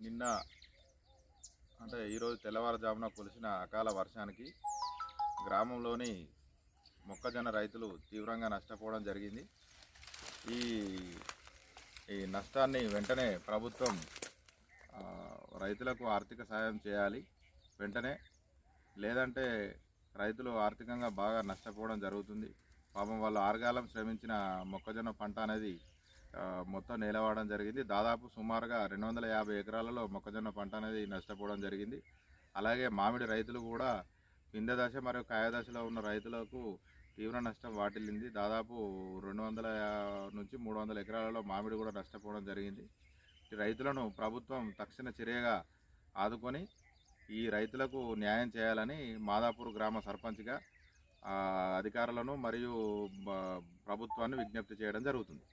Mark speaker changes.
Speaker 1: నిన్న అంటే ఈరోజు తెల్లవారుజామున కురిసిన అకాల వర్షానికి గ్రామంలోని మొక్కజొన్న రైతులు తీవ్రంగా నష్టపోవడం జరిగింది. ఈ ఈ నష్టాన్ని వెంటనే ప్రభుత్వం రైతులకు ఆర్థిక సాయం చేయాలి వెంటనే, లేదంటే రైతులు ఆర్థికంగా బాగా నష్టపోవడం జరుగుతుంది. పాపం వాళ్ళు ఆరుగాలం శ్రమించిన మొక్కజొన్న పంట అనేది మొత్తం నేలవాడడం జరిగింది. దాదాపు సుమారుగా 250 ఎకరాలలో మొక్కజొన్న పంట అనేది నష్టపోవడం జరిగింది. అలాగే మామిడి రైతులు కూడా పిందె దశ మరియు కాయ దశలో ఉన్న రైతులకు తీవ్ర నష్టం వాటిల్లింది. దాదాపు 200 నుంచి 300 ఎకరాలలో మామిడి కూడా నష్టపోవడం జరిగింది. ఈ రైతులను ప్రభుత్వం తక్షణ చర్యగా ఆదుకొని ఈ రైతులకు న్యాయం చేయాలని మాదాపూర్ గ్రామ సర్పంచ్గా అధికారులను మరియు ప్రభుత్వాన్ని విజ్ఞప్తి చేయడం జరుగుతుంది.